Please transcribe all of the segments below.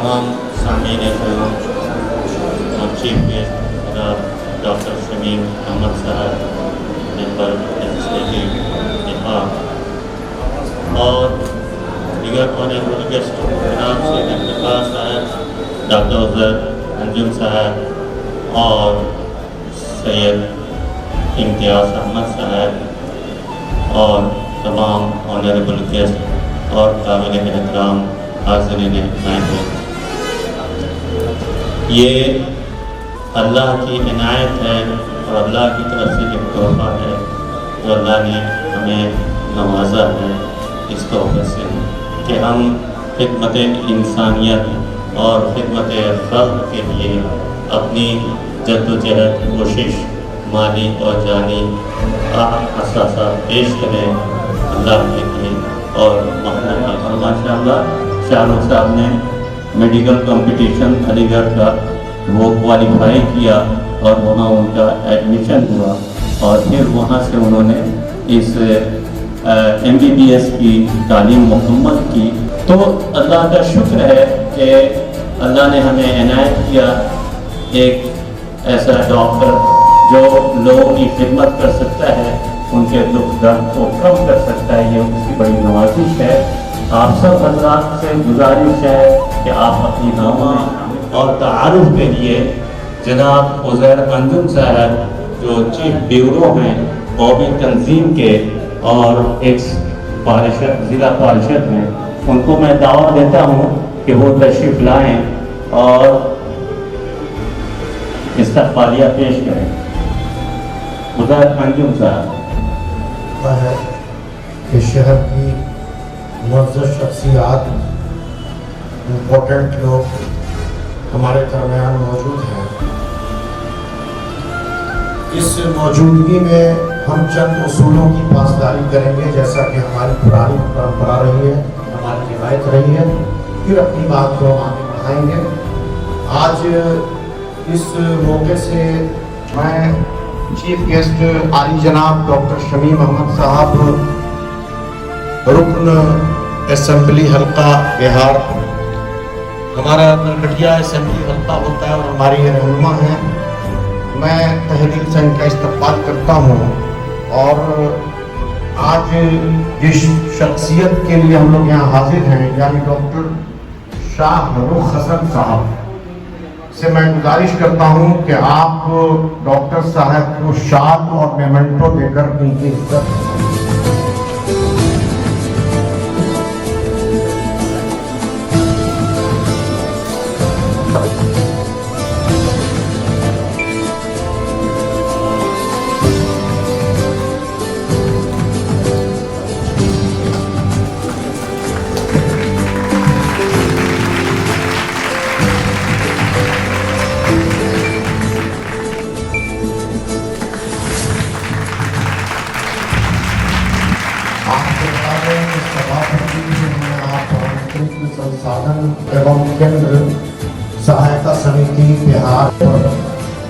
तमाम सामीन करम और चीफ गेस्ट जनाब डॉक्टर शमीम अहमद साहब मेंबर लेजिस्लेटिव निफाक और दीगर ऑनरेबल गेस्ट जनाब सैयद इफ्तिखार साहब, डॉक्टर उज़र अंजुम साहब और सैयद इम्तियाज़ अहमद साहब और तमाम ऑनरेबल गेस्ट और काबिल एहतराम हाज़िरीन हैं। ये अल्लाह की इनायत है और अल्लाह की तरफ से एक तोहफ़ा है जो अल्लाह ने हमें नवाजा है इस तोहफ़े से कि हम खिदमत इंसानियत और खिदमत ख़ल्क़ के लिए अपनी जद्दोजहद कोशिश माली और जानी असासा पेश करें अल्लाह के लिए और माशाअल्लाह शाहरुख साहब ने मेडिकल कंपटीशन अलीगढ़ का वो क्वालिफाई किया और वहाँ उनका एडमिशन हुआ और फिर वहाँ से उन्होंने इस MBBS की तालीम मुकम्मल की। तो अल्लाह का शुक्र है कि अल्लाह ने हमें इनायत किया एक ऐसा डॉक्टर जो लोगों की खिदमत कर सकता है, उनके दुख दर्द को कम कर सकता है। ये उसकी बड़ी नवाजिश है। आप सब हज़रात से गुजारिश है कि आप अपनी नामा और तारुफ के लिए जनाब उज़ैर अंजुम साहब जो चीफ ब्यूरो हैं कौमी तंजीम के और एक्स पारिशद ज़िला पारिशद हैं, उनको मैं दावा देता हूँ कि वो तशरीफ़ लाएँ और इस्तक़बालिया पेश करें। उज़ैर अंजुम साहब है कि शहर की मुअज़्ज़ज़ शख्सियात इम्पोर्टेंट लोग हमारे दरमियान मौजूद हैं। इस मौजूदगी में हम चंद उसूलों की पासदारी करेंगे जैसा कि हमारी पुरानी परंपरा रही है, हमारी रिवायत रही है, फिर अपनी बात को आगे बढ़ाएंगे। आज इस मौके से मैं चीफ गेस्ट आली जनाब डॉक्टर शमीम अहमद साहब रुकन असेंबली हल्का बिहार, हमारा नरकटिया असेंबली हल्का होता है और हमारी ये रहनुमा हैं, मैं तहरीर से इनका इस्तक़बाल करता हूँ। और आज जिस शख्सियत के लिए हम लोग यहाँ हाजिर हैं यानी डॉक्टर शाहरुख हसन साहब से मैं गुजारिश करता हूँ कि आप डॉक्टर साहब को शाल और मेमेंटो देकर उनकी इज्जत संसाधन एवं केंद्र सहायता समिति बिहार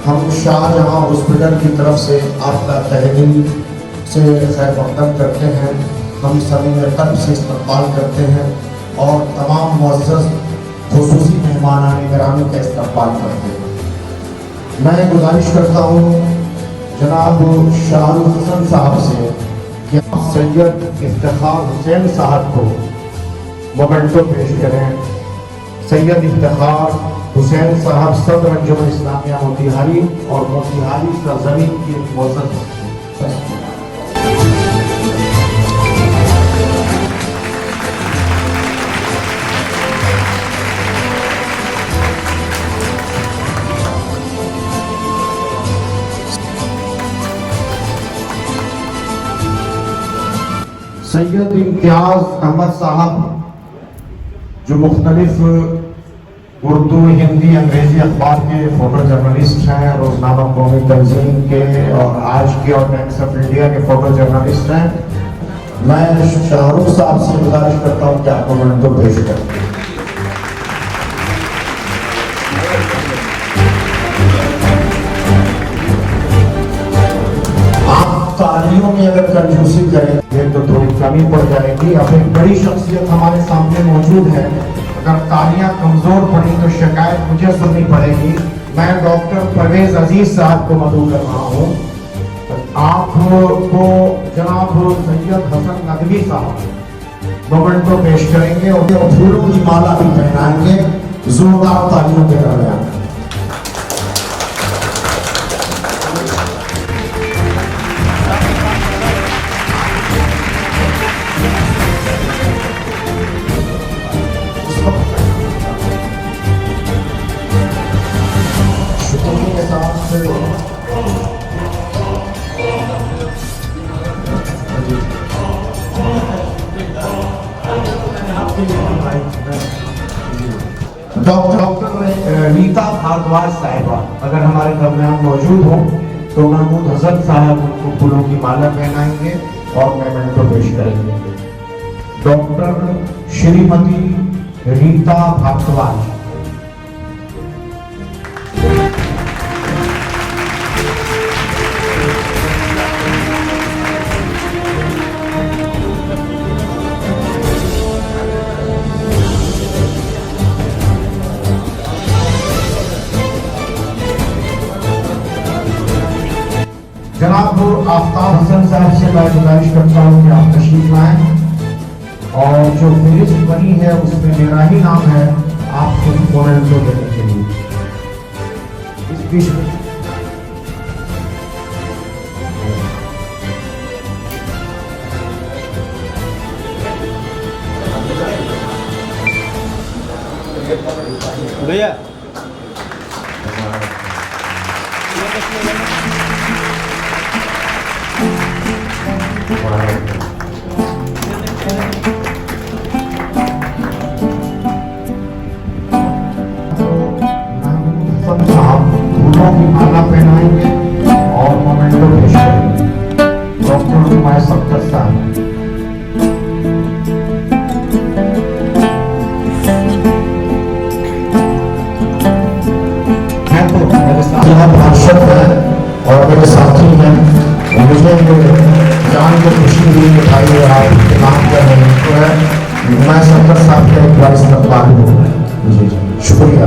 हम शाहजहां हॉस्पिटल की तरफ से आपका तहरीर से खैर मकदम करते हैं। हम सभी कल्ब से इस्तक़बाल करते हैं और तमाम मुअज़्ज़ज़ खुसूसी मेहमानाने गिरामी का इस्तक़बाल करते हैं। मैं गुजारिश करता हूँ जनाब शाहरुख हसन साहब से कि आप सैयद इफ्तिखार हुसैन साहब को मोमेंटो पेश करें। सैयद इफ्तिखार हुसैन साहब सदर अंजुमन इस्लामिया मोतिहारी और मोतिहारी सरजमीन की एक मुअज़्ज़ज़ सैयद इम्तियाज अहमद साहब जो मुख्तलिफ उर्दू, हिंदी, अंग्रेजी अखबार के फोटो जर्नलिस्ट हैं, रोजनामा कौमी तंजीम के और आज के और टाइम्स ऑफ इंडिया के फोटो जर्नलिस्ट हैं। मैं शाहरुख साहब से गुजारिश करता हूँ कि आपको मैं तो पेश करूँ। आप तालियों में अगर कंजूसी करेंगे तो थोड़ी कमी पड़ जाएगी। अब एक बड़ी शख्सियत हमारे सामने मौजूद है, अगर तालियां कमजोर पड़ी तो शिकायत मुझे सुननी पड़ेगी। मैं डॉक्टर परवेज अजीज साहब को मदऊ कर रहा हूँ। आपको जनाब सैयद हसन नदवी साहब मोमेंटो पेश करेंगे और फूलों की माला भी पहनाएंगे। जोरदार तालियों के दरमियान डॉक्टर रीता भारद्वाज साहिबा अगर हमारे दरमियान मौजूद हो तो महमूद हसन साहब उनको फूलों की माला पहनाएंगे और मेमेंटो पेश करेंगे। डॉक्टर श्रीमती रीता भारद्वाज। जनाब आफ्ताब हसन साहब से मैं गुजारिश करता हूँ कि आप तशरीफ लाएं और जो फेरिस्त बनी है उसमें मेरा ही नाम है आपको मोमेंटो देने के लिए। इस बीच भैया फूलों की माला पहनाएंगे और मोमेंटो पेश करेंगे। डॉक्टर उमाय सत्तर साहब। और मेरे साथी हैं, मुझे जान के खुशी हुई मिठाई है आपके नाम क्या है मैं सत्तर साहब का एक बार इस्तेमाल हूँ। शुक्रिया।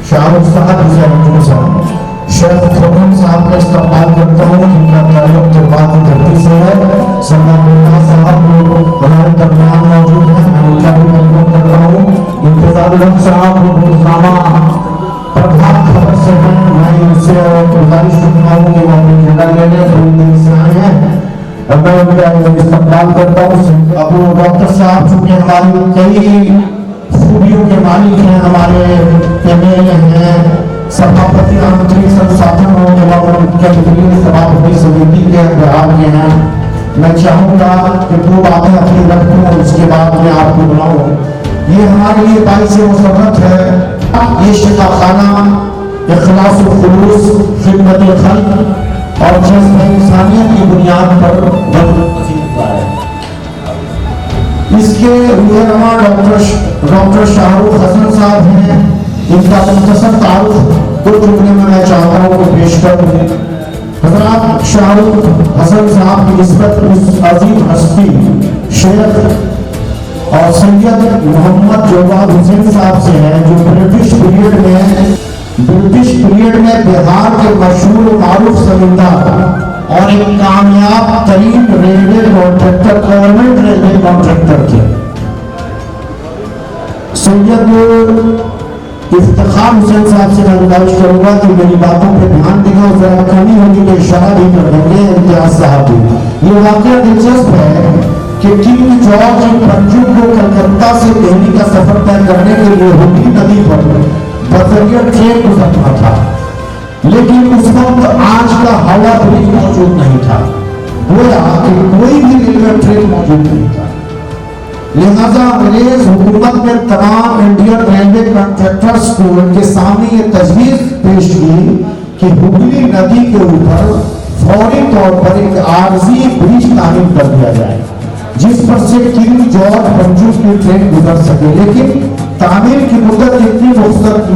शाहरुख साहब शेख फरूक साहब का इस्तेमाल करता हूँ जिनका ताल्लुक तिब्बत की धरती से है। सलमान साहब हमारे दरमियान मौजूद हैं, मैं उनका भी वेलकम कर रहा हूँ। इंतजार साहब रोजनामा प्रभात खबर से हैं, मैं उनसे गुजारिश करता हूँ कि वो अपनी जगह ले लें, पूरी दिन से आए हैं। मैं उनका इस्तेमाल करता हूँ। अब डॉक्टर साहब चूंकि हमारी कई खूबियों के मालिक हैं, हमारे एमएलए हैं, सभापति आंतरिक संसाधनों के सभापति समिति के बिहार के हैं। मैं चाहूँगा कि 2 बातें अपनी रखूँ और उसके बाद मैं आपको बुलाऊँ। ये हमारे लिए बाइस मुसरत है। ये शिफाखाना इखलास व खुलूस, खिदमत खल्क और जज्बे इंसानियत की बुनियाद पर हुआ है। इसके रहनुमा डॉक्टर शाहरुख हसन साहब हैं। इनका मुख्तसर तारुफ 2 जुमले में मैं चाहता हूँ कि पेश कर दूँ। हज़रात शाहरुख हसन साहब की निस्बत उस अजीम हस्ती शेख और सैयद मोहम्मद जवाद हुसैन साहब से है जो ब्रिटिश पीरियड में बिहार के मशहूर मारूफ जमींदार और एक कामयाब तरीन railway contractor, government railway contractor थे। सैयद इफ्तिखार हुसैन साहब से मैं गुजारिश करूंगा कि मेरी बातों पर ध्यान देंगे और जरा कमी होगी तो इशारा भी कर देंगे। इम्तियाज साहब भी ये वाकया दिलचस्प है कि किंग जॉर्ज पंजुम को कलकत्ता से दिल्ली का सफर तय करने के लिए हुगली नदी पर बजरिया ट्रेन गुजरना था, लेकिन उस वक्त आज का हावड़ा ब्रिज मौजूद नहीं था। गोया कि कोई भी रेलवे ट्रेन मौजूद नहीं था। लिहाजा अंग्रेज हुकूमत ने तमाम इंडियन रेलवे कॉन्ट्रैक्टर्स को उनके सामने ये तजवीज पेश की कि हुगली नदी के ऊपर फौरी तौर पर एक आरजी ब्रिज तामीर कर दिया जाए जिस पर से किंग जॉर्ज पंजू की ट्रेन गुजर सके। लेकिन तामीर की मुद्दत इतनी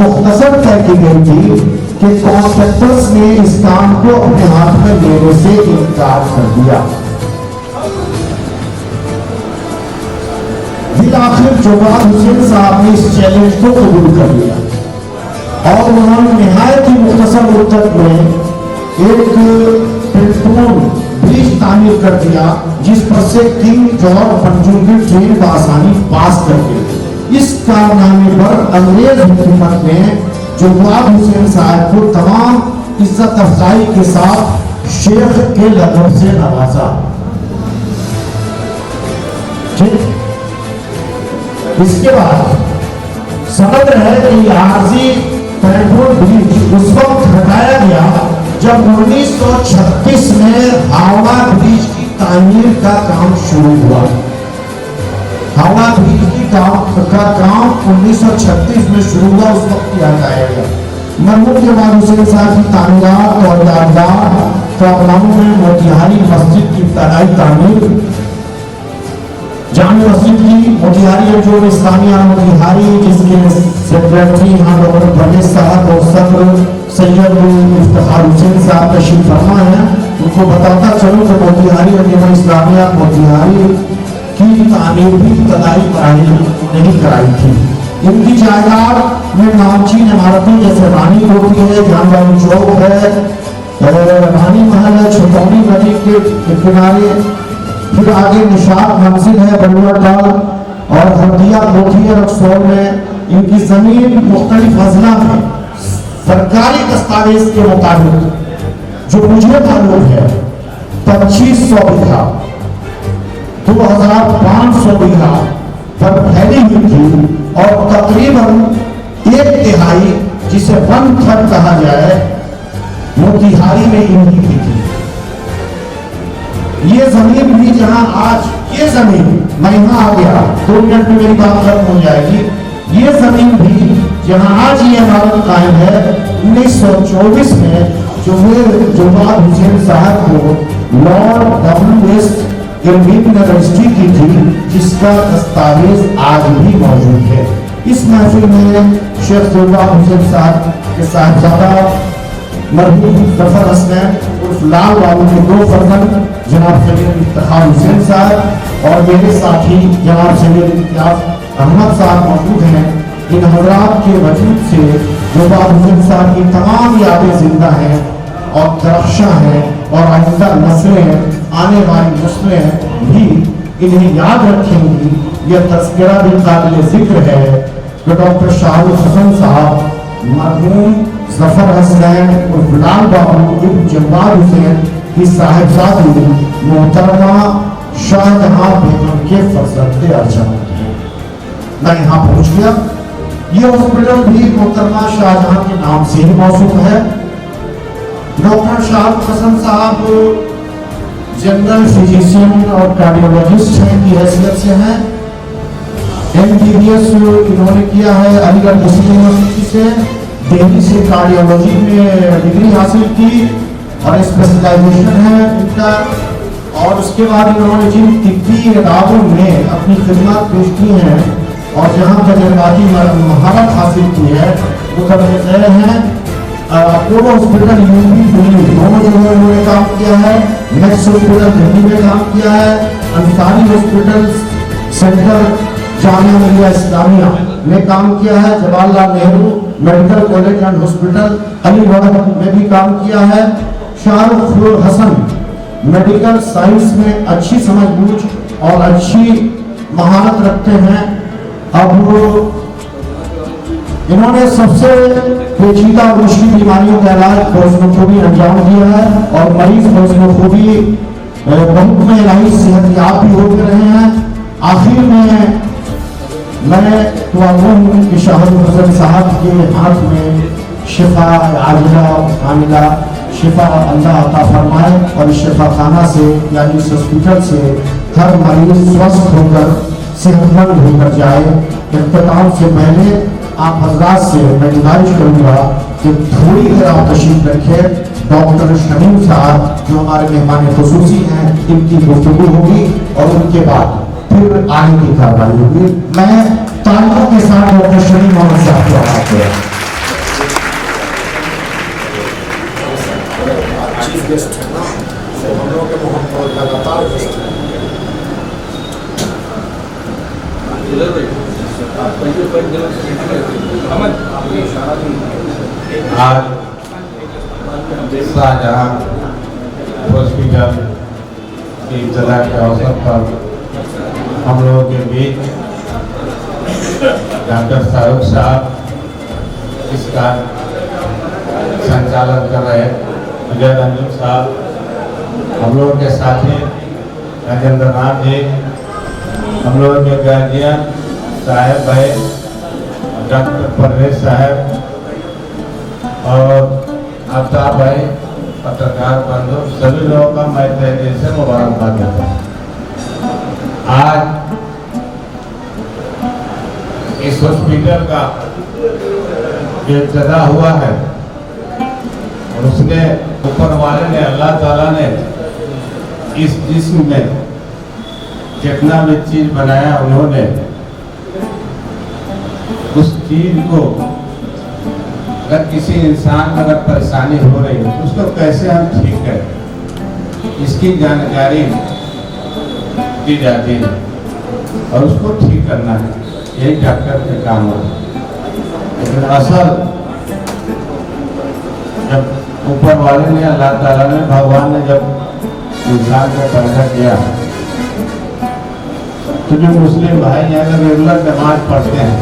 मुख्तसर तय की गई थी कि कॉन्ट्रैक्टर्स ने इस काम को अपने हाथ में लेने से इनकार कर दिया। आखिर जवाब हुसैन साहब ने इस चैलेंज को कबूल कर लिया और उन्होंने निहायत ही मुख्तसर मुद्दत में एक प्लेटफॉर्म ब्रिज तामीर कर दिया जिस पर से किंग जॉर्ज पंजू की ट्रेन बआसानी पास कर गई। इस कारनामे पर अंग्रेज हुकूमत ने जवाब हुसैन साहब को तमाम इज्जत अफजाई के साथ शेख के लक़ब से नवाजा। ठीक, इसके बाद समझ है कि आरजी प्लेटफॉर्म ब्रिज उस वक्त हटाया गया जब 1936 में हावड़ा ब्रिज की तामीर का काम शुरू हुआ। हावड़ा ब्रिज की का काम 1936 में शुरू हुआ, उस वक्त ही हटाया गया। मरहूम जवाब हुसैन साहब की तामीरात और यादगार प्रोग्रामों में मोतिहारी मस्जिद की इब्तदाई तामीर, जामी मस्जिद की मोतिहारी जो इस्लामिया मोतिहारी जिसके सेक्रेटरी यहाँ डॉक्टर परवेज साहब और सदर सैयद इफ्तिखार हुसैन साहब तशरीफ फरमा है, उनको बताता चलूं कि मोतिहारी और जामी इस्लामिया मोतिहारी की तामीर भी इब्तदाई पढ़ाई नहीं कराई थी। इनकी जायदाद में नामचीन इमारतें जैसे रानी कोठी है, जानबाग चौक है, रानी महल है, छतौनी नदी के किनारे, फिर आगे निशात मंजिल है बलुआ टाल और हरदिया कोठी है रक्सौल में। इनकी जमीन मुख्तलिफ अजला में सरकारी दस्तावेज के मुताबिक जो मुझे मालूम है 2500 बीघा 2500 बीघा पर फैली हुई थी और तकरीबन 1/3 जिसे 1/3 कहा जाए मोतिहारी में इनकी थी। ये जमीन भी जहां आज ये जमीन, मैं यहां आ गया 2 मिनट में मेरी बात खत्म हो जाएगी, ये जमीन भी जहां आज ये इमारत कायम है 1924 में जवाब हुसैन साहब को लॉर्ड डब्ल्यू.एस. इरविन ने रजिस्ट्री की थी जिसका दस्तावेज आज भी मौजूद है। इस महफिल में शेख जवाब हुसैन साहब के साहबजादा मरहूम जफर हसन उर्फ लाल बाबू के 2 फर्जंद जनाब सैयद इफ्तिखार हुसैन साहब और मेरे साथी जनाब सैयद इम्तियाज अहमद साहब मौजूद हैं। इन हजरात के वजूद से जवाब हुसैन साहब की तमाम यादें जिंदा हैं और दरख्शां हैं और आइंदा नस्लें, आने वाली नस्लें भी इन्हें याद रखेंगी। यह तज़किरा भी काबिल जिक्र है कि डॉक्टर शाहरुख हसन साहब, मरहूम जफर हसन और लाल बाबू इब्न जवाब हुसैन की साहिबजादी मोहतरमा शाहजहां बेगम के फर्जंद अर्जमंद हैं। मैं यहाँ पहुँच गया। ये हॉस्पिटल भी मोहतरमा शाहजहां के नाम से ही मौसूफ है। डॉक्टर शाहरुख हसन साहब जनरल फिजिशियन और कार्डियोलॉजिस्ट हैं की हैसियत से हैं। MBBS इन्होंने किया है अलीगढ़ मुस्लिम यूनिवर्सिटी से, दिल्ली से कार्डियोलॉजी में डिग्री हासिल की और स्पेशलाइजेशन है इनका। और उसके बाद इन्होंने जिन तिब्बी इदारों में अपनी खिदमत पेश की हैं और जहाँ तजर्बाती महारत हासिल की है वो करने गए हैं। अपोलो हॉस्पिटल यूपी दिल्ली दोनों जगह उन्होंने काम किया है। नेक्स्ट हॉस्पिटल दिल्ली में काम किया है। अंसारी हॉस्पिटल सेंट्रल जामिया मिलिया इस्लामिया में काम किया है। Jawaharlal Nehru medical college and hospital Aligarh में भी काम किया है। शाहरुख हसन मेडिकल साइंस में अच्छी समझबूझ और अच्छी महारत रखते हैं। अब इन्होंने सबसे पेचीदा और मुश्किल बीमारियों का इलाज बखूबी अंजाम दिया है और मरीज बखूबी बहुत में इलाही सेहतयाब भी होते रहे हैं। आखिर में मैं दुआ हूँ कि शाहरुख हसन साहब के हाथ में शिफा आजिला कामिला शिफा अल्लाह अता फरमाए और इस शिफा खाना से यानी इस हॉस्पिटल से हर मरीज स्वस्थ होकर सेहतमंद होकर जाए। इख्तिताम से पहले आप हजरात से मैं गुजारिश करूँगा कि थोड़ी देर आप तशरीफ रखें। डॉक्टर शमीम साहब जो हमारे मेहमान खुसूसी हैं, इनकी गुफ्तगू होगी और उनके बाद फिर आगे की कार्रवाई होगी। मैं तालियों के साथ डॉक्टर शमीम मोहम्मद साहब को आवाज़ दे चीफ गेस्ट है ना, हम लोगों के मोहम्मद लगातार आज शाहजहां हॉस्पिटल की इब्तिदा के अवसर पर हम लोगों के बीच डॉक्टर शाहरुख साहब इसका संचालन कर रहे विजय रंजन साहब, हम लोगों के साथी राजेंद्र नाथ जी, हम लोगों के गार्जियन साहब भाई, डॉक्टर परवेज साहब और आफ्ताब भाई, पत्रकार बंधु, सभी लोगों का मैं तहे दिल से मुबारकबाद देता हूँ। आज इस हॉस्पिटल का जो इब्तिदा हुआ है और उसने ऊपर वाले ने, अल्लाह ताला ने इस जिस्म में जितना भी चीज बनाया, उन्होंने उस चीज को अगर किसी इंसान में अगर परेशानी हो रही है तो उसको कैसे हम ठीक करें, इसकी जानकारी दी जाती है और उसको ठीक करना है, यही डॉक्टर के काम है। लेकिन असल जब ऊपर वाले ने, अल्लाह ताला ने, भगवान ने जब इंसान को पैदा किया तो जो मुस्लिम भाई यहाँ रेगुलर नमाज पढ़ते हैं,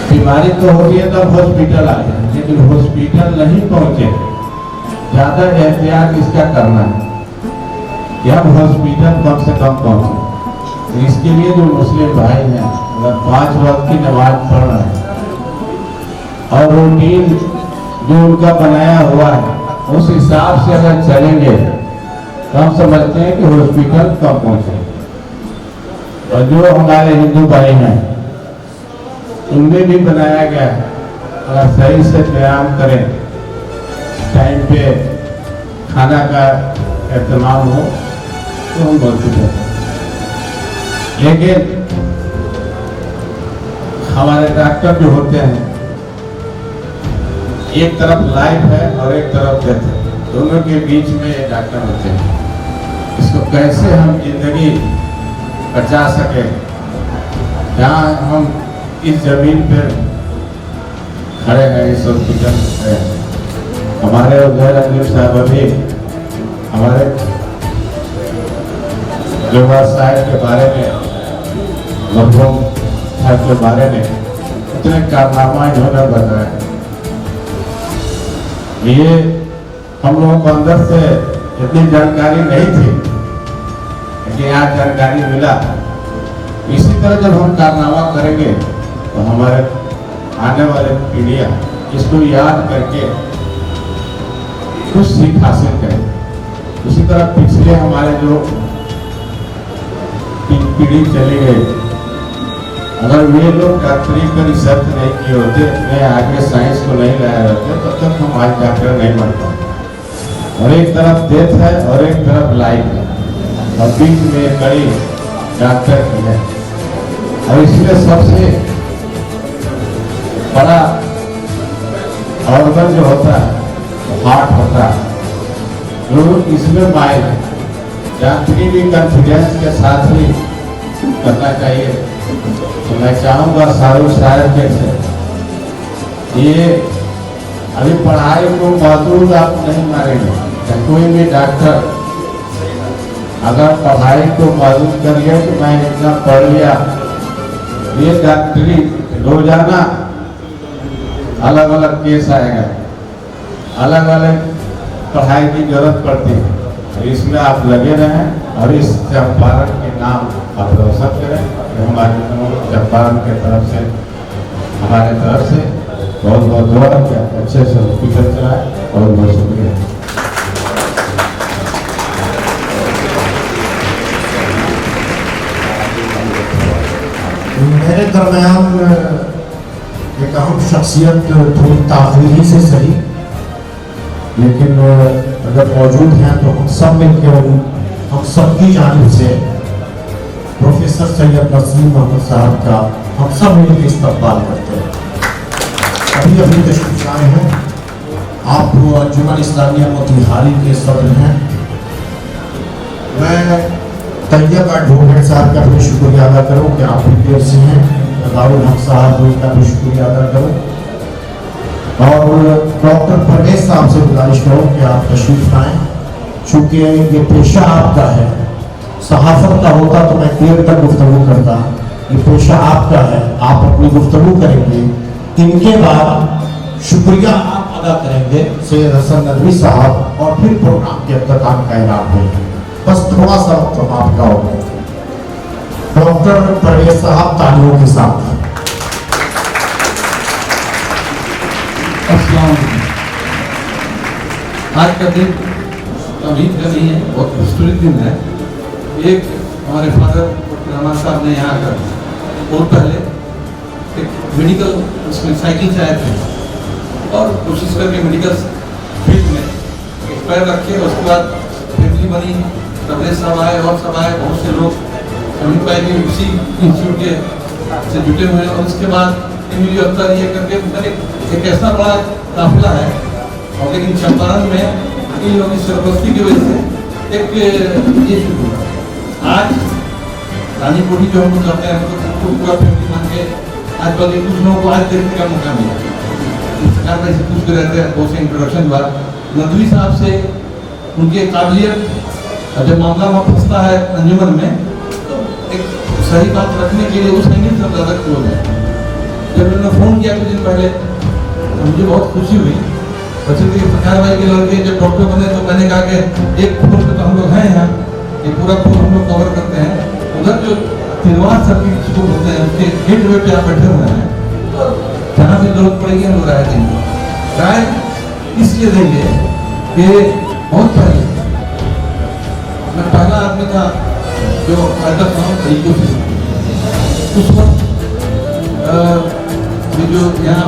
बीमारी तो होती है तब हॉस्पिटल आ जाए, लेकिन हॉस्पिटल नहीं पहुंचे, ज्यादा एहतियात इसका करना है कि हम हॉस्पिटल कम से कम पहुंचे। तो इसके लिए जो मुस्लिम भाई हैं अगर 5 वक्त की नमाज पढ़ रहे हैं और रूटीन जो उनका बनाया हुआ है उस हिसाब से अगर चलेंगे तो हम समझते हैं कि हॉस्पिटल कब पहुंचे। और जो हमारे हिंदू भाई हैं उनमें भी बनाया गया है, अगर सही से व्यायाम करें, टाइम पे खाना का एहतमाम हो तो हम मौजूद हैं। लेकिन हमारे डॉक्टर जो होते हैं, एक तरफ लाइफ है और एक तरफ डेथ है, दोनों के बीच में ये डॉक्टर होते हैं। इसको कैसे हम जिंदगी बचा सके, जहाँ हम इस जमीन पे खड़े हैं, इस हॉस्पिटल में हमारे उदय रंजन साहब अभी हमारे जोहार साहब के बारे में, मरहूम साहब के बारे में इतने कारनामा इन्होंने बताया, ये हम लोगों को अंदर से इतनी जानकारी नहीं थी, लेकिन आज जानकारी मिला। इसी तरह जब हम कारनामा करेंगे तो हमारे आने वाले पीढ़ियां इसको याद करके कुछ सीख हासिल करें। उसी तरह पिछले हमारे जो पीढ़ी चली गई, अगर वे लोग डॉक्टरी का रिसर्च नहीं किए होते, वे आगे साइंस को नहीं लाया रहते, तब तक हम आज डॉक्टर नहीं बन पाते। और एक तरफ डेथ है और एक तरफ लाइफ है और बीच में कड़ी डॉक्टर की है। और इसलिए सबसे बड़ा ऑर्गन जो होता है हार्ट होता है, लोग इसमें माहिर है। डॉक्टरी भी कॉन्फिडेंस के साथ ही करना चाहिए। तो मैं चाहूँगा शाहरुख साहब जैसे ये अभी पढ़ाई को मौजूद आप नहीं मारेंगे, कोई भी डॉक्टर अगर पढ़ाई को मौजूद कर लिया तो मैं इतना पढ़ लिया, ये डॉक्टरी रोजाना अलग अलग केस आएगा, अलग अलग पढ़ाई की जरूरत पड़ती है। तो इसमें आप लगे रहें और इस चंपारण के नाम आप रोशन करें। हमारे चंपारण के तरफ से, हमारे तरफ से बहुत बहुत दुआ क्या अच्छे से हॉस्पिटल चलाए। और बहुत शुक्रिया। मेरे दरमियान एक अहम शख्सियत थोड़ी ताख़ीरी से सही, लेकिन अगर मौजूद हैं तो हम सब मिलकर हम सबकी जानिब से प्रोफेसर सैयद नसीम मोहम्मद साहब का हम सब मिलकर इस्तकबाल करते हैं। अभी अभी तशरीफ आए हैं, आप अंजुमन इस्लामिया मोतिहारी के सदर हैं। मैं तैयब एडवोकेट साहब का भी शुक्रिया अदा करूँ कि आप भी देर से हैं। दारुल हक साहब का भी शुक्रिया अदा करूँ और डॉक्टर परवेज साहब से गुजारिश करूँ कि आप तशरीफ लाएँ। चूँकि ये पेशा आपका है, सहाफ़त का होता तो मैं देर तक गुफ्तगू करता, ये पेशा आपका है, आप अपनी गुफ्तगू करेंगे। इनके बाद शुक्रिया आप अदा करेंगे सैयद हसन नदवी साहब और फिर प्रोग्राम के अख्ताम का ऐलान होगा। बस थोड़ा सा वक्त हम आपका होगा। डॉक्टर परवेज साहब तालियों के साथ। आज का दिन उम्मीद का नहीं है, बहुत हिस्टोरिक दिन है। एक हमारे फादर डॉक्टर रमान साहब ने यहाँ आकर और पहले एक मेडिकल उसमें साइकिल से आए थे और कोशिश करके मेडिकल फील्ड में एक पैर रखे। उसके बाद फैमिली बनी, परवेज साहब आए और सब आए, बहुत से लोग अमित भाई भी उसी इंस्टीट्यूट के से जुटे हुए हैं। और उसके बाद एमडी अख्तर ये करके मतलब एक ऐसा बड़ा काफिला है। और लेकिन चंपारण में इन लोगों की सरपरस्ती की वजह से एक ये शुरू हुआ। आज रानी कोठी जो हम लोग करते हैं तो पूरा फैमिली मान के आज कल कुछ लोगों को आज देखने का मौका मिला। सरकार में से पूछते रहते हैं, बहुत से इंट्रोडक्शन हुआ नदवी साहब से, उनकी काबिलियत। जब मामला वहाँ फंसता है अंजुमन में तो एक सही बात रखने के लिए उस एंगल से ज़्यादा क्लोज है। जब उन्होंने फ़ोन किया कुछ दिन पहले तो मुझे बहुत खुशी हुई। बच्चे के प्रकार भाई के लड़के जब डॉक्टर बने तो मैंने कहा कि एक फ्लोर पे तो हम लोग हैं यहाँ, ये पूरा फ्लोर हम लोग कवर करते हैं। उधर जो तिरवार सर्किट स्कूल होते हैं उसके गेट वे पे आप बैठे हुए हैं, तो जहाँ भी जरूरत पड़ेगी हम लोग राय देंगे। राय इसलिए देंगे कि बहुत पहले मैं पहला आदमी था जो पैदा था तरीकों से उस वक्त ये जो यहाँ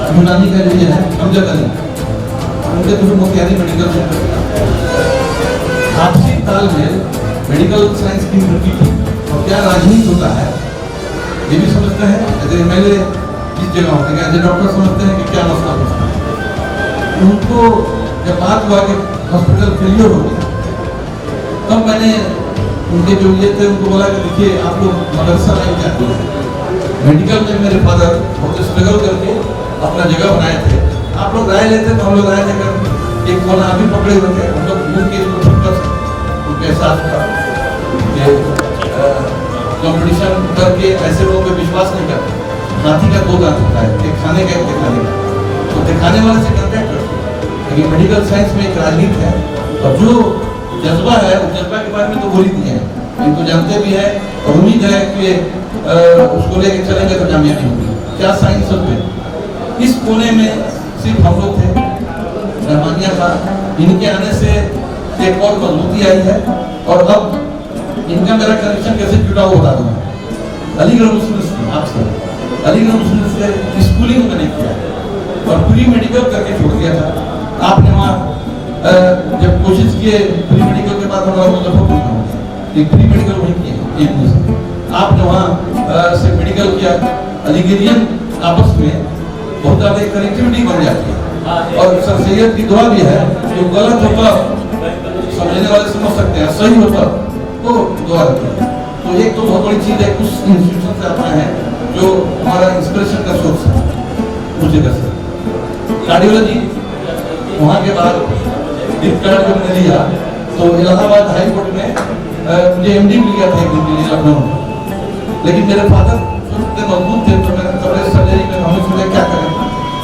यूनानी का जो है अमजद अली, उनके थ्रू मोतिहारी मेडिकल सेंटर आपसी तालमेल मेडिकल साइंस की उन्नति थी। और क्या राजनीति होता है ये भी समझते हैं, जैसे MLA जिस जगह होते हैं, ऐसे डॉक्टर समझते हैं कि क्या मसला होता है। उनको जब बात हुआ कि हॉस्पिटल फेलियर हो गया तब मैंने उनके जो ये थे उनको बोला कि देखिए आप लोग मदरसा लाइन जाते हैं, मेडिकल में मेरे फादर बहुत स्ट्रगल करके अपना जगह बनाए थे। आप लोग राय लेते तो हम लोग राय लेकर एक कोना अभी पकड़े हुए थे, हम लोग मिल के उनके साथ कंपटीशन करके ऐसे लोगों पे विश्वास नहीं करते। हाथी का दो दांत होता है, एक खाने का एक दिखाने का, तो दिखाने वाले से कॉन्टैक्ट करते। लेकिन मेडिकल साइंस में एक राजनीति है और जो जज्बा है उस जज्बा के बारे में तो बोल ही दिए हैं, इनको जानते भी है और उम्मीद है कि उसको लेके चलेंगे तो कामयाबी होगी। क्या साइंस में इस कोने में सिर्फ हम लोग थे, रहमानिया था, इनके आने से एक और मजबूती आई है। और अब इनका मेरा कनेक्शन कैसे जुड़ा हुआ बता दूँ। अलीगढ़ मुस्लिम स्कूल आपसे अलीगढ़ मुस्लिम से स्कूलिंग मैंने किया और प्री मेडिकल करके छोड़ दिया था। आपने वहाँ जब कोशिश किए प्री मेडिकल के बाद हमारा मुजफ्फरपुर में हो गया, एक प्री मेडिकल वहीं किए एक से आपने वहाँ से मेडिकल किया। अलीगढ़ियन आपस में बहुत ज़्यादा एक कनेक्टिविटी बन जाती है और सर सैयद की दुआ भी है, जो गलत होता समझने वाले समझ सकते हैं, सही होता तो दुआ रखते हैं। तो एक तो बहुत बड़ी चीज़ है, कुछ इंस्टीट्यूशन से आता है जो हमारा इंस्पिरेशन का सोर्स है। मुझे कैसे कार्डियोलॉजी वहाँ के बाद डिस्कार्ड जब मैंने लिया तो इलाहाबाद हाई कोर्ट में मुझे MD मिल गया था एक दिन के लिए लखनऊ। लेकिन मेरे फादर इतने मजबूत थे तो मैंने कब्रेज सर्जरी में हमें सोचा क्या करें,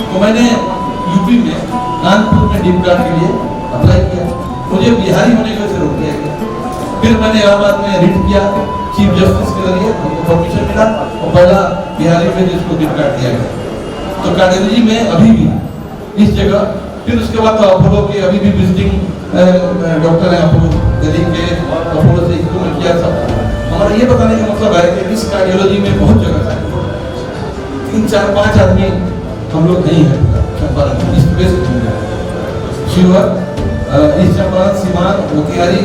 तो मैंने यूपी में कानपुर में डिस्कार्ड के लिए अप्लाई किया। मुझे बिहारी होने की वजह से रोक दिया गया। फिर मैंने इलाहाबाद में रिट किया चीफ जस्टिस के जरिए, हमको परमिशन मिला और पहला बिहारी में जिसको डिस्कार्ड दिया गया। तो कार्डियोलॉजी में अभी भी इस जगह, फिर उसके बाद तो अपोलो के अभी भी विजिटिंग डॉक्टर हैं, अपोलो दिल्ली के, अपोलो से इक्विपमेंट किया सब। हमारा ये बताने का मतलब है कि इस कार्डियोलॉजी में बहुत जगह है, 3, 4, 5 आदमी हम लोग नहीं है Champaran, east west Sheohar, east Champaran, सीमान, मोतिहारी,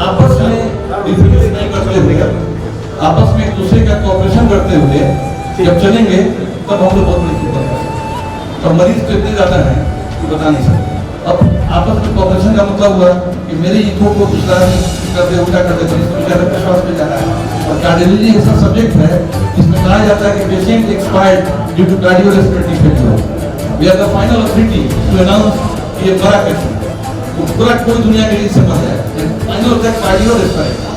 आपस में डिफरेंस नहीं करते हुए, आपस में एक दूसरे का कोऑपरेशन करते हुए जब चलेंगे तब हम लोग बहुत बड़ी खिदमत करेंगे। और मरीज तो इतने ज्यादा हैं कि बता नहीं सकते। अब आपस में कोऑपरेशन का मतलब हुआ कि मेरी इको को दूसरा कर दे, उल्टा कर दे, तो इसको ज्यादा विश्वास में जाता है। और कार्डियोलॉजी ऐसा सब्जेक्ट है जिसमें कहा जाता है कि patient expired due to cardiorespiratory failure, we are the final authority to announce कि ये मरा पेशेंट, तो पूरा कोई दुनिया के लिए समझ जाए फाइनल होता है कार्डियोरेस्पिरेटरी।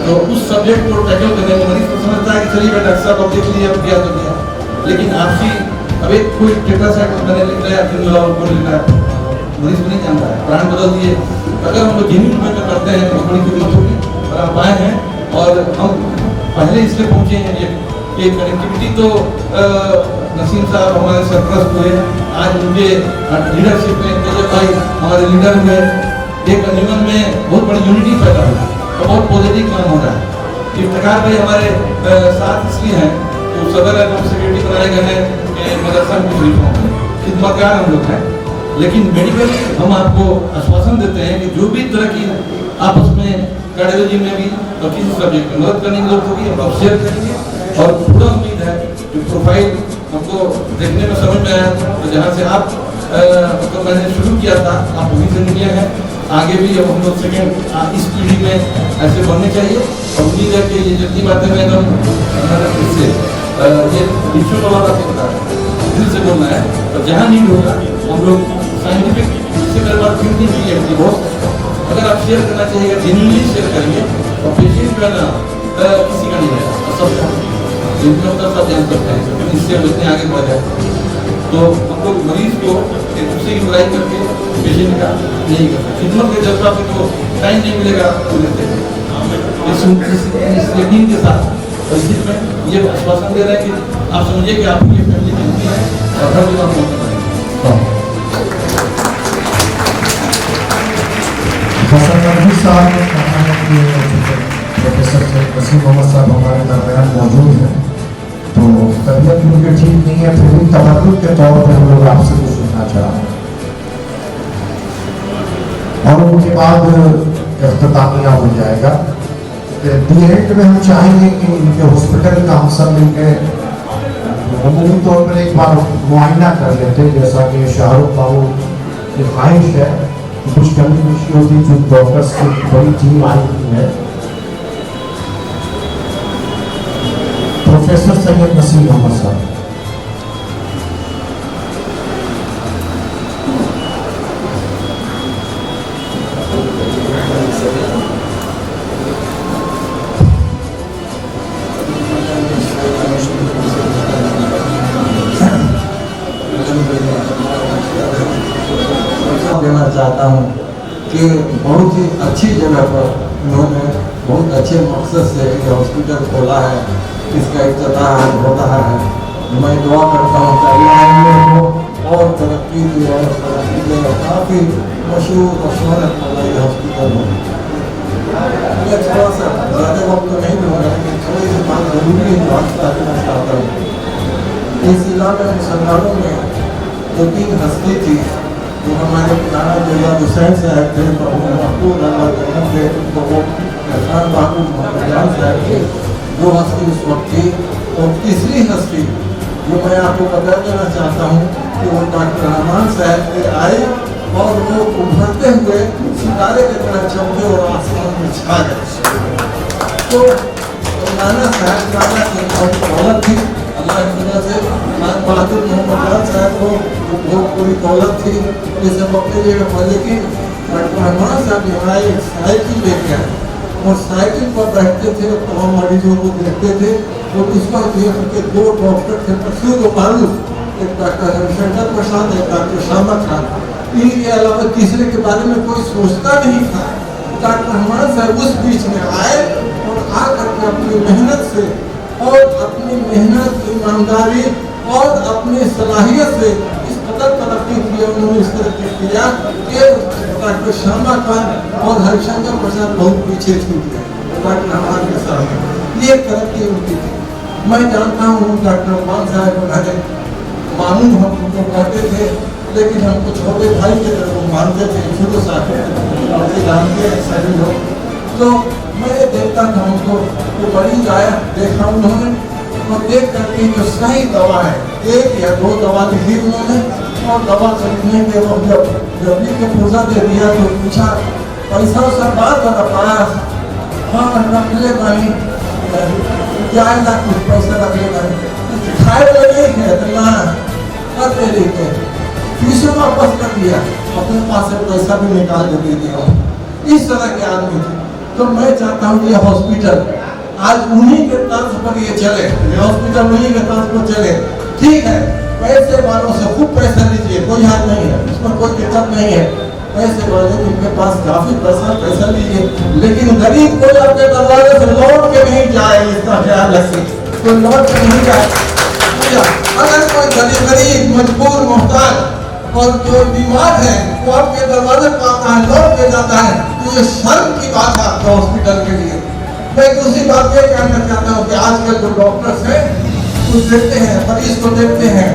तो उस सब्जेक्ट को टैकल करने में मरीज को समझता है कि चलिए बेटा डॉक्टर साहब अब देख लीजिए, अब किया तो किया, लेकिन आपसी अब एक कोई टेट्रासाइड मैंने लिख लिया, फिर मिला उनको लिखा है, मरीज को नहीं जानता है, प्राण बदल दिए। अगर हम लोग जेन्युइन वे में करते हैं तो बड़ी दिक्कत होगी। और आप आए हैं और हम पहले इसलिए पहुंचे हैं ये कनेक्टिविटी तो नसीम साहब हमारे सरप्रस्त हुए, आज उनके लीडरशिप में तेजब भाई हमारे लीडर हुए, एक अंजुमन में बहुत बड़ी यूनिटी पैदा हुई और बहुत पॉजिटिव काम हो रहा है। इफ्तिखार भाई हमारे साथ इसलिए हैं तो सदर सेक्रेटरी बनाए गए हैं मदरसा की खिदमतगार हम लोग हैं, लेकिन मेडिकली हम आपको आश्वासन देते हैं कि जो भी तरह की आपस में कार्डियोलॉजी में भी और किसी सब्जेक्ट में मदद करने की जरूरत होगी हम आप शेयर करेंगे। और पूरा उम्मीद है जो प्रोफाइल हमको देखने में समझ में आया तो जहाँ से आप तो मैंने शुरू किया था आप वहीं से निकले हैं, आगे भी अब हम लोग सेकेंड इस पीढ़ी में ऐसे बनने चाहिए। और उम्मीद है कि ये जितनी बातें मैं एकदम इससे ये विषयों वाला दिल से बोलना है और जहाँ नीड होगा हम लोग साइंटिफिक इससे मेरे पास थिंकिंग की है बहुत, अगर आप शेयर करना चाहिए जेन्युइनली शेयर करेंगे और पेशेंट जो है ना किसी का नहीं रहेगा, सब सब जान सकते हैं, इससे हम इतने आगे बढ़ जाए। तो हम लोग मरीज को एक दूसरे की बुराई करके पेशेंट का नहीं करते, खिदमत के जज्बा पे तो टाइम नहीं मिलेगा इस यकीन के साथ। और इसी में ये आश्वासन दे रहे हैं कि आप समझिए कि आपकी फैमिली मिलती है और हर जगह पहुँचना है। साहब ने कहा है कि प्रोफेसर वसीम मोहम्मद साहब हमारे दरमियान मौजूद हैं, तो तबीयत उनकी ठीक नहीं है, फिर भी तबर्रुक के तौर पर हम लोग आपसे कुछ सुनना चाह रहे हैं और उनके बाद इख्तितामिया हो जाएगा। दी एंड में हम चाहेंगे कि इनके हॉस्पिटल का हम सब मिलकर अमूमी तौर पर एक बार मुआयना कर लेते, जैसा कि शाहरुख बाबू की ख्वाहिश है, कुछ कमी पेशी होती जो डॉक्टर्स की बड़ी टीम आई हुई है। प्रोफेसर सैयद नसीम मोहम्मद साहब। देना चाहता हूँ कि बहुत ही अच्छी जगह पर उन्होंने बहुत अच्छे मकसद से ये हॉस्पिटल खोला है, इसका इफ्तिताह हो रहा है। मैं दुआ करता हूँ कि अल्लाह को और तरक्की दी और तरक्की दे, काफ़ी मशहूर और शोहरत वाला ये हॉस्पिटल है। मैं थोड़ा सा ज़्यादा वक्त तो नहीं दूँगा, लेकिन थोड़ी सी बात ज़रूरी है बात करना चाहता हूँ। इस इलाके मुसलमानों में 2-3 हस्ती थी जो हमारे नाना जवाब हुसैन साहब थे, महबूब अल्लाह थे, तो वो खान महबूब मोहम्मद साहब थे, वो हस्ती उस वक्त थी। और तीसरी हस्ती जो मैं आपको बता देना चाहता हूँ कि वो डॉक्टर रहमान साहब के आए और वो उभरते हुए सितारे की तरह चमके और आसमान में छा गए। तो नाना साहब नाना की औरत थी, अल्लाह की वजह से खान बहादुर मोहम्मद साहब को बहुत पूरी दौलत थी, जैसे वो अपने जगह पर, लेकिन डॉक्टर रहमान साहब यहाँ एक साइकिल लेके आए और साइकिल पर बैठते थे तो हम मरीजों को देखते थे। तो इस वक्त उनके 2 डॉक्टर थे, मशहूर और मारूफ, एक डॉक्टर रविशंकर प्रसाद, एक डॉक्टर शामा खान। इनके अलावा तीसरे के बारे में कोई सोचता नहीं था। डॉक्टर रहमान साहब उस बीच में आए और आकर के अपनी मेहनत से और अपनी मेहनत, ईमानदारी और अपनी सलाहियत से इस कदर तरक्की की, उन्होंने इस तरक्की किया कि डॉक्टर श्यामा खान और हरिशंकर प्रसाद बहुत पीछे छूट गए डॉक्टर हमारे के सामने। ये तरक्की उनकी थी। मैं जानता हूँ डॉक्टर मान साहब पहले मामू हम उनको कहते थे, लेकिन हमको छोटे भाई के तरह वो मानते थे, शुरू साथ जानते हैं सभी लोग। तो मैं देखता था उनको, वो मरीज आया, देखा उन्होंने, और देख करके जो सही दवा है, 1 या 2 दवा लिखी उन्होंने, और दवा खरीदने के वक्त जब भी के पूजा दे दिया तो पूछा पैसा उसका बात बता पाया, हाँ रख ले भाई, जाएगा कुछ पैसा रख ले भाई, खाए वाले नहीं थे तो ना कर दे रही थे, फीसों वापस कर दिया, अपने पास से पैसा भी निकाल के दे दिया। इस तरह के आदमी थे। तो मैं चाहता हूँ ये हॉस्पिटल आज उन्हीं के तर्ज पर ये चले, ये हॉस्पिटल उन्हीं के तर्ज पर चले। ठीक है, पैसे वालों से खूब पैसा लीजिए, कोई हाल नहीं है, इसमें कोई दिक्कत नहीं है। पैसे वाले जिनके पास काफी पैसा लीजिए, लेकिन गरीब कोई आपके दरवाजे से लौट के नहीं जाए, इसका ख्याल रखिए, कोई लौट के नहीं जाए। अगर कोई गरीब मजबूर मोहताज और जो बीमार है वो आपके दरवाजे पर आता है, लौट के जाता है, तो ये शर्म की बात है आपके हॉस्पिटल के लिए। मैं दूसरी बात ये कहना चाहता हूँ कि आजकल जो डॉक्टर्स हैं वो देखते हैं, मरीज को देखते हैं,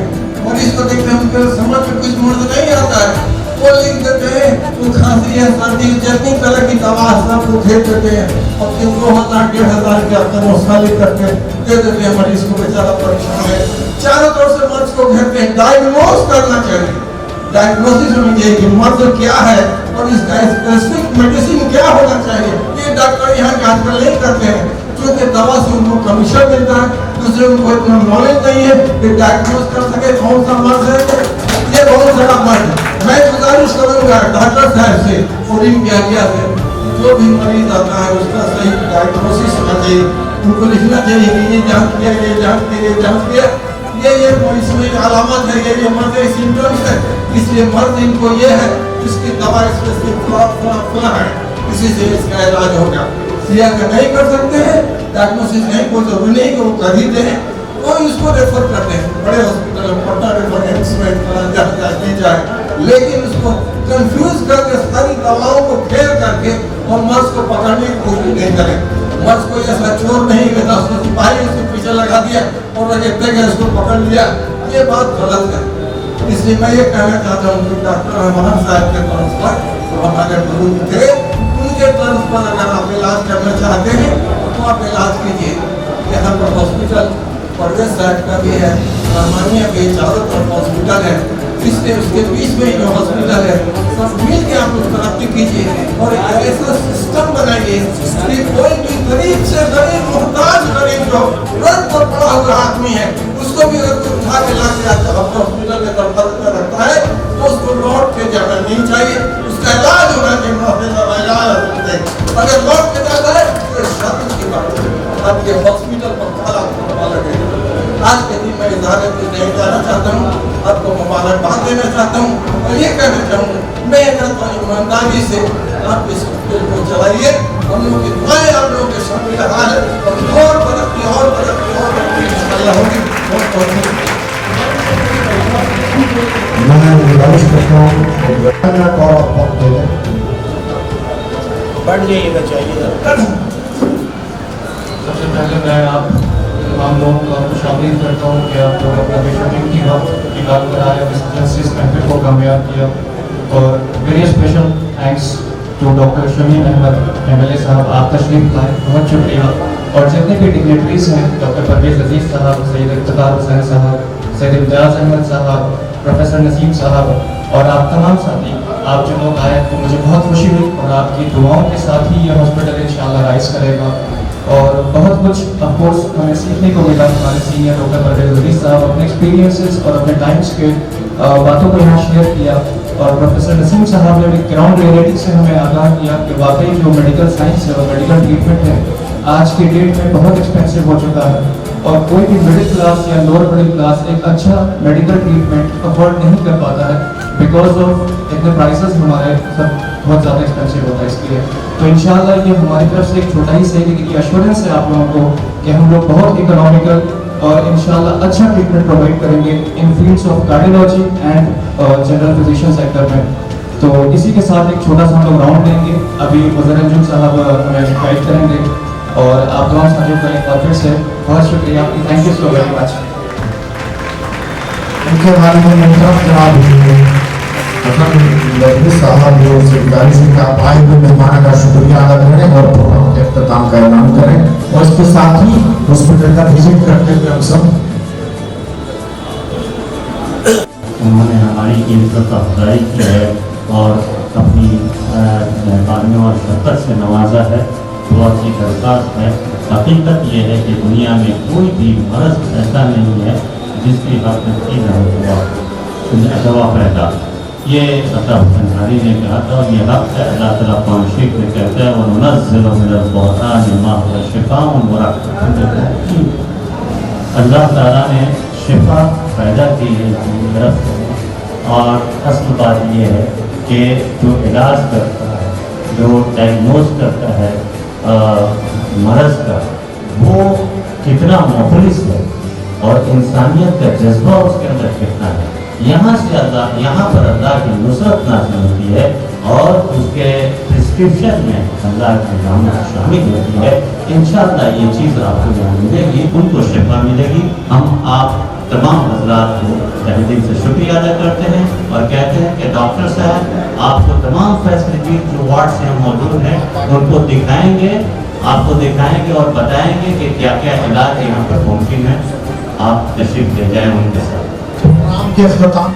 उनके समझ में कुछ मर्ज नहीं आता है, वो लिख देते हैं, वो खांसी है, सर्दी, जितनी तरह की दवा सब वो भेज देते हैं, और 2,000 1,500 के आपका नुस्खा लिख करके दे देते हैं मरीज को, बेचारा परेशान है। चारों तरफ से मर्ज को घेरते हैं। डायग्नोज करना चाहिए, डायग्नोसिस होनी चाहिए कि मर्ज क्या है और इसका स्पेसिफिक मेडिसिन क्या होना चाहिए। ये डॉक्टर यहाँ के आजकल नहीं करते हैं, क्योंकि दवा से उनको कमीशन मिलता है, दूसरे उनको इतना नॉलेज नहीं है कि डायग्नोज कर सके कौन सा मर्ज है। ये बहुत बड़ा मर्ज है। मैं गुजारिश करूँगा डॉक्टर साहब से, पूरी इंडिया से, जो भी मरीज आता है उसका सही डायग्नोसिस होना चाहिए, उनको लिखना चाहिए कि ये जांच किया, ये जांच किया, ये जांच किया, ये इसमें अलामत है, ये मर्ज सिम्टम्स है, इसलिए मर्ज इनको ये है, इसकी दवा इसमें है, इसी से इसका इलाज होगा। सिया का नहीं कर सकते हैं, डायग्नोसिस नहीं, कोई जरूरी नहीं कि वो कर ही दें, वो इसको रेफर करते हैं बड़े हॉस्पिटल में, पटना रेफरेंस में दी जाए, लेकिन उसको कंफ्यूज करके सारी दवाओं को फेल करके और मर्ज को पकड़ने की कोशिश नहीं करें। मर्ज को ऐसा चोर नहीं कि 10 सिपाही उसके पीछे लगा दिया और रगड़ते गए उसको पकड़ लिया, ये बात गलत है। इसलिए मैं ये कहना चाहता हूँ कि डॉक्टर रहमान साहब के तर्ज पर तो हमारे बुजुर्ग थे, उनके तर्ज पर अगर आप इलाज करना चाहते हैं तो आप इलाज कीजिए। यहाँ पर हॉस्पिटल परवेज साहब का भी है, रहमानिया के चारों तरफ हॉस्पिटल है, इसलिए उसके बीच में जो हॉस्पिटल है सब मिल के आप लोग तरक्की कीजिए और ऐसा सिस्टम बनाइए कि कोई भी गरीब से गरीब मोहताज गरीब जो रंग पर पड़ा हुआ आदमी है उसको भी अगर उठा के ला के अपने हॉस्पिटल के दरवाजे पर रखता है तो उसको लौट के जाना नहीं चाहिए, उसका इलाज होना चाहिए। अगर लौट के जाता है तो शर्म की बात है, आपके हॉस्पिटल पर ताला लगेगा। आज के दिन मैं इजाजत नहीं जाना चाहता हूँ, आपको मुबारकबाद देना चाहता हूँ और ये कहना चाहूँगा मेहनत और ईमानदारी से आप इस हॉस्पिटल को चलाइए। हम लोग की दुआएं आप लोगों के शामिल हाल है और तरक्की इंशाअल्लाह होगी। मैं गुजारिश करता हूँ और वक्त दे दें, बढ़ जाइएगा चाहिए। सबसे पहले मैं आप तमाम लोगों को शामिल करता हूँ कि आप लोग अपना बेशकीमती की वक्त निकाल कर आए, इस महफिल को कामयाब किया। और very special thanks to doctor Shamim Ahmad MLA साहब, आप तशरीफ लाए, बहुत शुक्रिया। और जितने भी डिग्नेटरीज हैं, डॉक्टर परवेज अजीज़ साहब, सैयद इफ्तिखार हुसैन साहब, सैयद इम्तियाज़ अहमद साहब, प्रोफेसर नसीम साहब और आप तमाम साथी, आप जो लोग आए तो मुझे बहुत खुशी हुई और आपकी दुआओं के साथ ही ये हॉस्पिटल इंशाअल्लाह राइज करेगा। और बहुत कुछ ऑफकोर्स हमें सीखने को मिला। हमारे सीनियर डॉक्टर परवेज अजीज़ साहब अपने एक्सपीरियंसेस और अपने टाइम्स के बातों को यहाँ शेयर किया और प्रोफेसर नसीम साहब ने भी ग्राउंड रियलिटी से हमें आगाह किया कि वाकई जो मेडिकल साइंस है और मेडिकल ट्रीटमेंट है आज की डेट में बहुत एक्सपेंसिव हो चुका है और कोई भी मिडिल क्लास या लोअर मिडिल क्लास एक अच्छा मेडिकल ट्रीटमेंट अफोर्ड नहीं कर पाता है बिकॉज ऑफ इतने प्राइसेस हमारे सब बहुत ज़्यादा एक्सपेंसिव होता है। इसलिए तो इंशाल्लाह ये हमारी तरफ से एक छोटा ही सही डिग्री एश्योरेंस है आप लोगों को कि हम लोग बहुत इकोनॉमिकल और इंशाल्लाह अच्छा ट्रीटमेंट प्रोवाइड करेंगे in fields of cardiology and general physician sector में। तो इसी के साथ एक छोटा सा हम लोग राउंड लेंगे। अभी मुज़र्रजुल साहब हमें गाइड करेंगे और आप दोनों साथियों का एक बार फिर से बहुत शुक्रिया। Thank you so very much. उनके बारे में मुख्तरम जनाब हसन लखवी साहब जो सरकारी से आप आए हुए मेहमान का शुक्रिया अदा करें और प्रोग्राम के अख्ताम का ऐलान करें और इसके साथ ही हॉस्पिटल का विजिट करते हुए हम सब उन्होंने हमारी इज्जत अफजाई की है और अपनी मेहमानियों और शफ़क़त से नवाजा है। दुआ की दरख्वास्त है। हकीकत ये है कि दुनिया में कोई भी मर्ज़ ऐसा नहीं है जिसकी हक़ी न हो दवा पैदा। ये अता हुसैन ने कहा था और ये हक़ है। अल्लाह ताला कुरान शरीफ में कहता है वनुनज़्ज़िलु मिनल क़ुरआनि मा हुवा शिफ़ाउन व रहमतुल लिल-मुमिनीन। अल्लाह ताला ने शिफा पैदा की है अपनी तरफ से और असल बात यह है कि जो इलाज करता है, जो डायग्नोज करता है मर्ज़ का, वो कितना मुखलिस है और इंसानियत का जज्बा उसके अंदर कितना है। यहाँ पर अल्लाह की नुसरत नाज़िल होती है और उसके प्रिस्क्रिप्शन में अल्लाह के नाम शामिल होती है। इंशाअल्लाह ये चीज़ आपको यहाँ मिलेगी, उनको शिफा मिलेगी। हम आप तमाम हज़रात को तहे दिल से शुक्रिया अदा करते हैं और कहते हैं कि डॉक्टर साहब आपको तमाम फैसिलिटी जो वार्ड से मौजूद हैं उनको दिखाएंगे, आपको दिखाएंगे और बताएंगे कि क्या क्या इलाज यहाँ पर मुमकिन है। आप तशरीफ ले जाएँ उनके साथ। प्रोग्राम के अख्ताम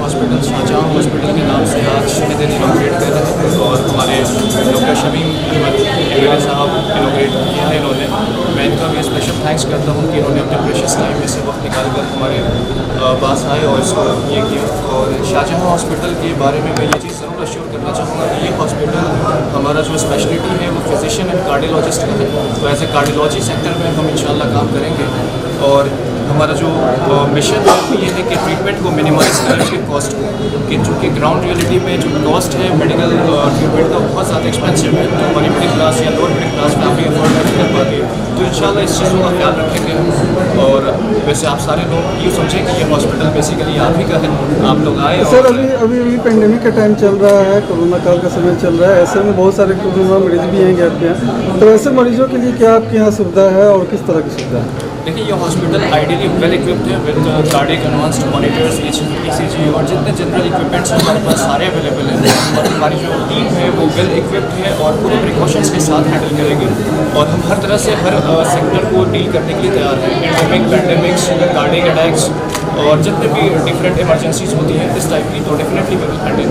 हॉस्पिटल शाहजहां हॉस्पिटल के नाम से आज के दिन इनॉग्रेट कर रहे हैं और हमारे डॉक्टर शमीम अहमद साहब इनोग्रेट किया है इन्होंने। मैं इनका भी स्पेशल थैंक्स करता हूँ कि इन्होंने अपने प्रेशियस टाइम में से वक्त निकाल कर हमारे पास आए और इसको ये किया। और शाहजहाँ हॉस्पिटल के बारे में मैं ये चीज़ ज़रूर अश्योर करना चाहूँगा कि ये हॉस्पिटल हमारा जो स्पेशलिटी है वो फिजिशियन एंड कार्डियोलॉजिस्ट का है। तो एज ए कार्डियोलॉजी सेक्टर में हम इंशाल्लाह काम करेंगे और हमारा जो मिशन है वो ये है कि ट्रीटमेंट को मिनिमाइज करें उसके कॉस्ट को, कि चूँकि ग्राउंड रियलिटी में जो कॉस्ट है मेडिकल ट्रीटमेंट का बहुत ज़्यादा एक्सपेंसिव है, तो हमारी मिडिल क्लास या lower middle class family afford नहीं कर पाती है। तो इंशाल्लाह इस चीज़ों का ख्याल रखेंगे। और वैसे आप सारे लोग ये समझें कि ये हॉस्पिटल बेसिकली आप ही का है, आप लोग आए। सर अभी पेंडेमिक का टाइम चल रहा है, कोरोना काल का समय चल रहा है, ऐसे में बहुत सारे कोरोना मरीज भी हैं आपके यहाँ, तो ऐसे मरीजों के लिए क्या आपके यहाँ सुविधा है और किस तरह की सुविधा है? देखिए ये हॉस्पिटल आइडियली वेल इक्विप्ड है with cardiac advanced monitors, ECG और जितने जनरल इक्विपमेंट्स हमारे पास सारे अवेलेबल हैं। और हमारी जो टीम है वो वेल इक्विप्ड है और पूरे प्रिकॉशंस के साथ हैंडल करेगी। और हम हर तरह से हर सेक्टर को डील करने के लिए तैयार हैं। एंडेमिक, पैंडेमिक्स, कार्डियक अटैक्स और जितने भी डिफरेंट इमरजेंसीज होती हैं इस टाइप की, तो definitely we will handle.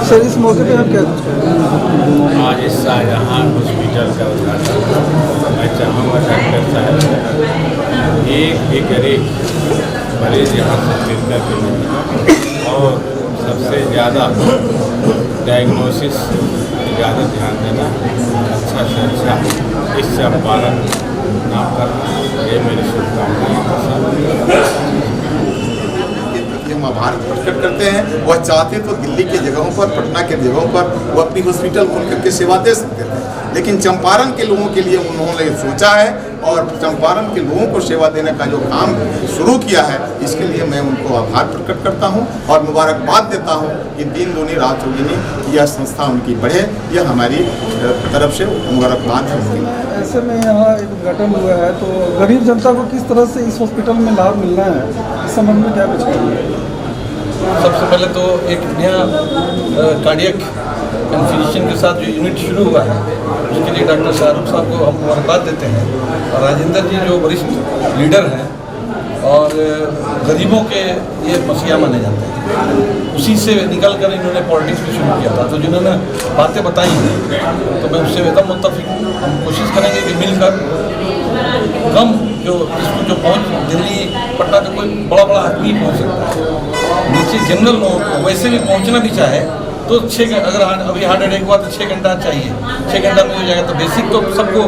Sir इस मौके पे आप क्या आज इस शाहजहाँ हॉस्पिटल का उद्घाटन मैं चाहूँगा डॉक्टर साहब एक गरीब मरीज यहाँ से मिलकर के और सबसे ज़्यादा डायग्नोसिस ज़्यादा ध्यान देना, अच्छा से अच्छा इस चंपारण नाम करना, ये मेरी शुभकामनाएं। हम आभार प्रकट करते हैं। वह चाहते तो दिल्ली के जगहों पर, पटना के जगहों पर वो अपनी हॉस्पिटल खोल करके सेवा दे सकते थे, लेकिन चंपारण के लोगों के लिए उन्होंने सोचा है और चंपारण के लोगों को सेवा देने का जो काम शुरू किया है, इसके लिए मैं उनको आभार प्रकट करता हूं और मुबारकबाद देता हूं कि दिन दूनी रात चौगुनी यह संस्था उनकी बढ़े, यह हमारी तरफ से मुबारकबाद है। ऐसे में यहाँ एक उद्घाटन हुआ है, तो गरीब जनता को किस तरह से इस हॉस्पिटल में लाभ मिलना है, इस संबंध में क्या कुछ करेंगे? सबसे पहले तो एक नया कार्डियक एंड फिजिशियन के साथ जो यूनिट शुरू हुआ है उसके लिए डॉक्टर शाहरुख साहब को हम मुबारकबाद देते हैं। और राजेंद्र जी जो वरिष्ठ लीडर हैं और गरीबों के ये मसीहा माने जाते हैं, उसी से निकल कर इन्होंने पॉलिटिक्स भी शुरू किया था। तो जिन्होंने बातें बताई हैं तो मैं उससे एकदम मुत्तफिक हूँ। हम कोशिश करेंगे कि मिलकर कम जो इसको जो पहुँच दिल्ली पटना का कोई बड़ा आदमी पहुँच सकता है, नीचे जनरल लोग वैसे भी पहुँचना भी चाहे तो 6 अगर अभी हार्ट अटैक हुआ तो 6 घंटा चाहिए, 6 घंटा में हो जाएगा। तो बेसिक तो सबको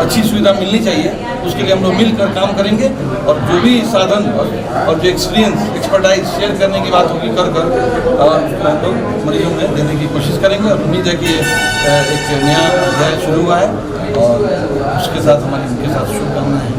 अच्छी सुविधा मिलनी चाहिए, उसके लिए हम लोग मिलकर काम करेंगे और जो भी साधन और जो एक्सपर्टाइज शेयर करने की बात होगी कर हम लोग मरीजों में देने की कोशिश करेंगे। और उम्मीद है कि एक नया अध्याय शुरू हुआ है और उसके साथ हमारी उनके साथ शुभकामनाएं हैं।